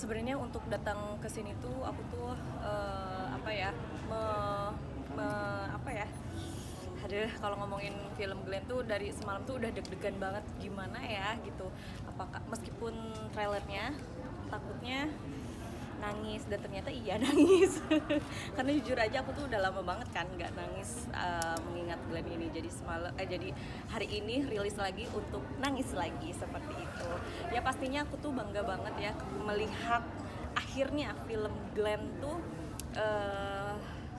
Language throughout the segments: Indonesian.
Sebenarnya untuk datang ke sini tuh aku tuh apa ya apa ya, aduh, kalau ngomongin film Glenn tuh dari semalam tuh udah deg-degan banget gimana ya gitu. Apakah meskipun trailernya takutnya nangis, dan ternyata iya nangis. Karena jujur aja aku tuh udah lama banget kan nggak nangis mengingat Glenn ini. Jadi hari ini rilis lagi untuk nangis lagi seperti itu. Ya pastinya aku tuh bangga banget ya melihat akhirnya film Glenn tuh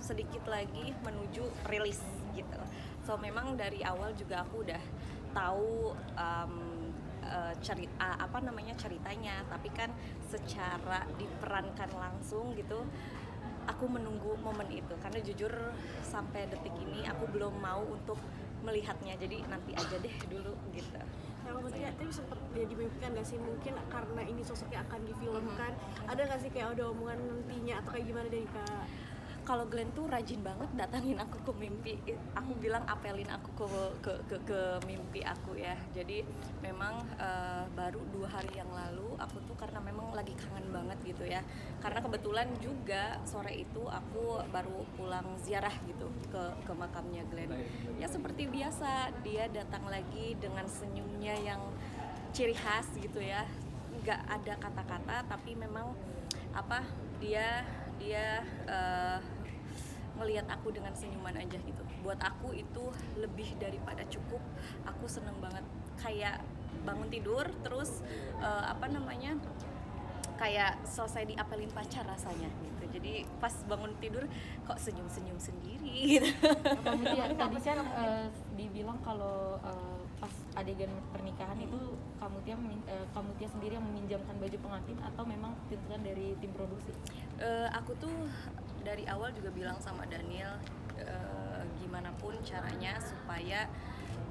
sedikit lagi menuju rilis gitu. So memang dari awal juga aku udah tahu ceritanya, tapi kan secara diperankan langsung gitu aku menunggu momen itu, karena jujur sampai detik ini aku belum mau untuk melihatnya, jadi nanti aja deh dulu gitu. Nah, maksudnya tapi sempat ya dimimpikan gak sih, mungkin karena ini sosoknya akan difilmkan, ada gak sih kayak ada omongan nantinya atau kayak gimana dari Kak? Kalau Glenn tuh rajin banget datangin aku ke mimpi. Aku bilang apelin aku ke mimpi aku ya. Jadi memang baru 2 hari yang lalu aku tuh karena memang lagi kangen banget gitu ya. Karena kebetulan juga sore itu aku baru pulang ziarah gitu ke makamnya Glenn. Ya seperti biasa dia datang lagi dengan senyumnya yang ciri khas gitu ya. Nggak ada kata-kata, tapi memang apa dia ngelihat aku dengan senyuman aja gitu. Buat aku itu lebih daripada cukup. Aku seneng banget, kayak bangun tidur terus kayak selesai diapelin pacar rasanya gitu. Jadi pas bangun tidur kok senyum-senyum sendiri gitu. Kemudian tadi kan dibilang kalau pas adegan pernikahan itu kamu Tia sendiri yang meminjamkan baju pengantin atau memang tuntutan dari tim produksi? Aku tuh dari awal juga bilang sama Daniel gimana pun caranya supaya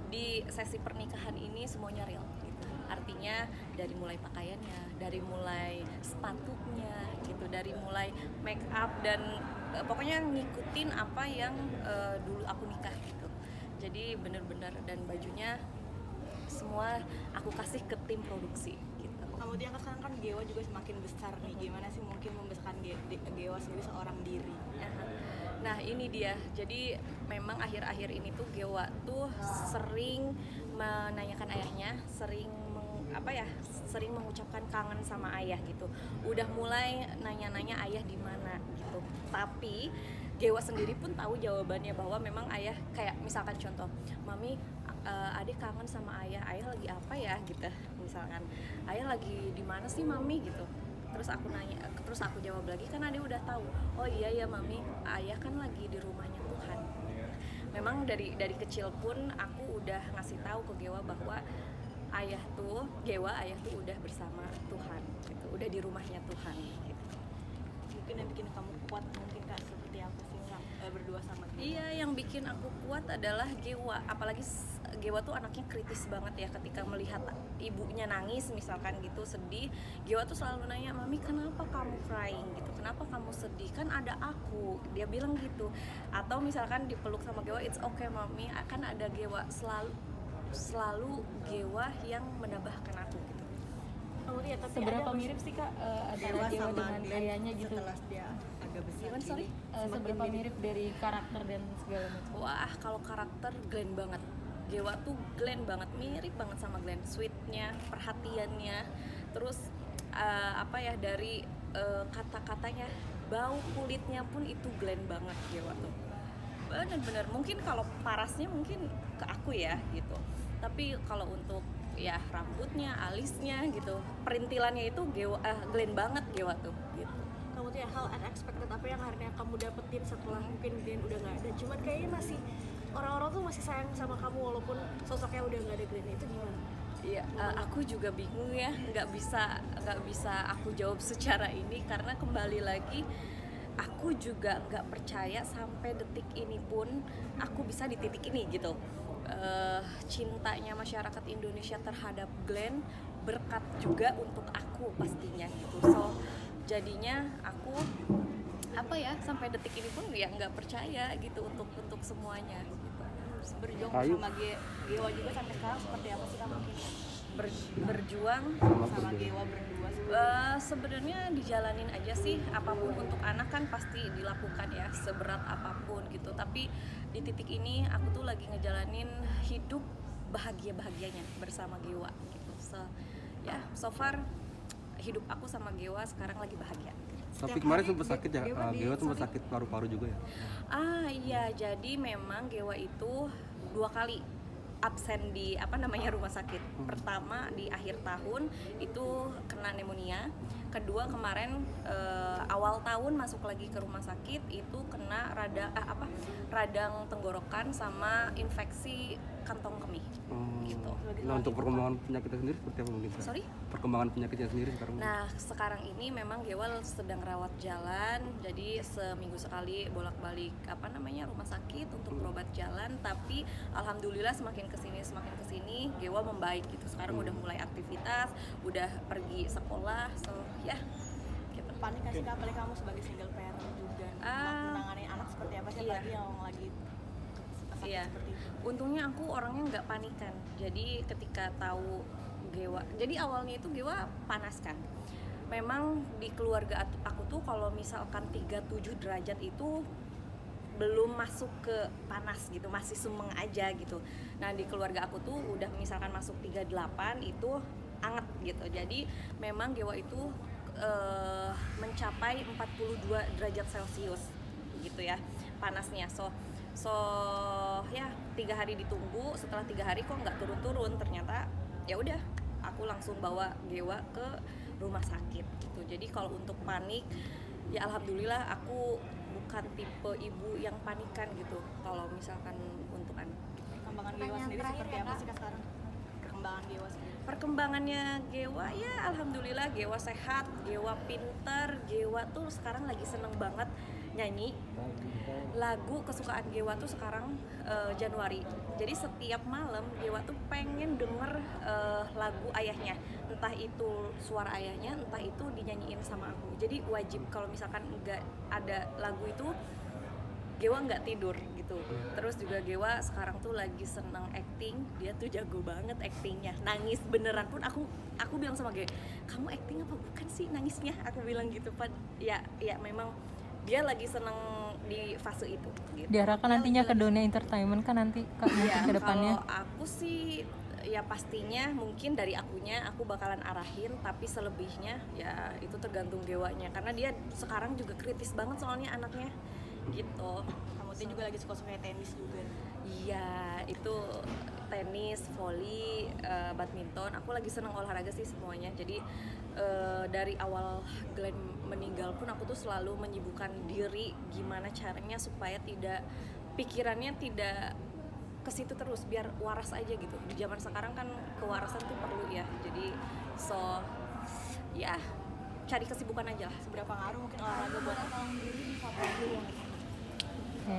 di sesi pernikahan ini semuanya real gitu. Artinya dari mulai pakaiannya, dari mulai sepatunya gitu, dari mulai make up dan pokoknya ngikutin apa yang dulu aku nikah gitu. Jadi bener-bener, dan bajunya semua aku kasih ke tim produksi gitu. Kemudian sekarang kan Gewa juga semakin besar nih, gimana sih mungkin membesarkan Gewa sebagai seorang diri? Nah ini dia, jadi memang akhir-akhir ini tuh Gewa tuh sering menanyakan ayahnya, sering mengucapkan kangen sama ayah gitu. Udah mulai nanya-nanya ayah di mana gitu. Tapi Gewa sendiri pun tahu jawabannya, bahwa memang ayah, kayak misalkan contoh, Mami, adik kangen sama ayah lagi apa ya gitu. Misalkan, ayah lagi di mana sih Mami gitu. Terus aku jawab lagi, kan Ade udah tahu. Oh iya ya Mami, ayah kan lagi di rumahnya Tuhan. Memang dari kecil pun aku udah ngasih tahu ke Gewa bahwa ayah tuh udah bersama Tuhan gitu, udah di rumahnya Tuhan gitu. Mungkin yang bikin kamu kuat mungkin Kak, seperti apa sih berdua sama Gewa? Iya, yang bikin aku kuat adalah Gewa. Apalagi Gewa tuh anaknya kritis banget ya. Ketika melihat ibunya nangis misalkan gitu, sedih, Gewa tuh selalu nanya, Mami kenapa kamu crying gitu, kenapa kamu sedih, kan ada aku, dia bilang gitu. Atau misalkan dipeluk sama Gewa, it's okay Mami, kan ada Gewa. Selalu Gewa yang menambahkan aku gitu. Kemudian tapi Seberapa mirip sih Kak Gewa dengan ayahnya gitu? Setelah dia agak besar Gimana, sorry? Seberapa mirip dari karakter dan segala macam? Wah, kalau karakter Glenn banget. Gewa tuh Glenn banget, mirip banget sama Glenn. Sweetnya, perhatiannya, terus dari kata-katanya, bau kulitnya pun itu Glenn banget Gewa tuh. Bener-bener, mungkin kalau parasnya mungkin ke aku ya gitu. Tapi kalau untuk ya rambutnya, alisnya gitu, perintilannya itu Glenn banget Gewa tuh gitu. Kemudian hal unexpected apa yang akhirnya kamu dapetin setelah mungkin Glenn udah nggak ada, cuman kayaknya masih orang-orang tuh masih sayang sama kamu walaupun sosoknya udah nggak ada, Glenn itu gimana? Iya, aku juga bingung ya, nggak bisa aku jawab secara ini, karena kembali lagi aku juga nggak percaya sampai detik ini pun aku bisa di titik ini gitu. Cintanya masyarakat Indonesia terhadap Glenn berkat juga untuk aku pastinya gitu. So jadinya aku sampai detik ini pun ya nggak percaya gitu untuk semuanya gitu. Berjuang sama Gewa juga sampai sekarang seperti apa sih kamu mungkin? Berjuang Sama Gewa berdua Sebenarnya dijalanin aja sih, apapun untuk anak kan pasti dilakukan ya, seberat apapun gitu. Tapi di titik ini aku tuh lagi ngejalanin hidup bahagia-bahagianya bersama Gewa gitu. So far hidup aku sama Gewa sekarang lagi bahagia. Tapi Setiap kemarin hari sempat sakit ya, Gewa sempat sakit paru-paru juga ya. Iya, jadi memang Gewa itu 2 kali absen di rumah sakit. Pertama di akhir tahun itu kena pneumonia. Kedua kemarin awal tahun masuk lagi ke rumah sakit itu kena radang tenggorokan sama infeksi kantong kemih. Gitu. Nah, untuk perkembangan penyakitnya sendiri seperti apa mungkin? Kak? Sorry? Perkembangan penyakitnya sendiri sekarang? Nah, sekarang ini memang Gewal sedang rawat jalan, jadi seminggu sekali bolak-balik rumah sakit untuk berobat jalan. Tapi alhamdulillah semakin kesini Gewa membaik gitu. Sekarang udah mulai aktivitas, udah pergi sekolah, so ya. Gitu. Panik kasih apalagi kamu sebagai single parent juga menangani anak seperti apa sih, Iya. apalagi yang lagi sakit Iya. seperti itu. Untungnya aku orangnya nggak panikan. Jadi ketika tahu Gewa, jadi awalnya itu Gewa panas kan. Memang di keluarga aku tuh kalau misalkan 37 derajat itu belum masuk ke panas gitu, masih sumeng aja gitu. Nah di keluarga aku tuh udah misalkan masuk 38 itu anget gitu. Jadi memang Gewa itu mencapai 42 derajat Celcius gitu ya panasnya. So ya 3 hari ditunggu, setelah 3 hari kok nggak turun-turun, ternyata ya udah aku langsung bawa Gewa ke rumah sakit gitu. Jadi kalau untuk panik ya alhamdulillah aku bukan tipe ibu yang panikan gitu kalau misalkan untuk anak. Perkembangan Gewa sendiri seperti apa sih Kak sekarang? Perkembangan Gewa sendiri. Perkembangannya Gewa ya alhamdulillah Gewa sehat, Gewa pinter, Gewa tuh sekarang lagi seneng banget nyanyi. Lagu kesukaan Gewa tuh sekarang Januari. Jadi setiap malam Gewa tuh pengen denger lagu ayahnya. Entah itu suara ayahnya, entah itu dinyanyiin sama aku. Jadi wajib kalau misalkan nggak ada lagu itu Gewa nggak tidur gitu. Terus juga Gewa sekarang tuh lagi seneng acting, dia tuh jago banget actingnya. Nangis beneran pun aku bilang sama Gewa, kamu acting apa bukan sih nangisnya? Aku bilang gitu Pak. Ya memang dia lagi seneng di fase itu. Gitu. Diarahkan nantinya ke dunia entertainment kan nanti Kak, Ya, ke depannya. kalau aku sih ya pastinya mungkin dari akunya aku bakalan arahin, tapi selebihnya ya itu tergantung Gewanya karena dia sekarang juga kritis banget soalnya anaknya gitu. Kamu tuh juga lagi suka-suka tenis juga. Iya, itu tenis, voli, badminton. Aku lagi seneng olahraga sih semuanya. Jadi dari awal Glenn meninggal pun aku tuh selalu menyibukkan diri gimana caranya supaya pikirannya tidak ke situ terus, biar waras aja gitu. Di zaman sekarang kan kewarasan tuh perlu ya. Jadi ya cari kesibukan aja lah. Seberapa ngaruh mungkin olahraga buat Oke.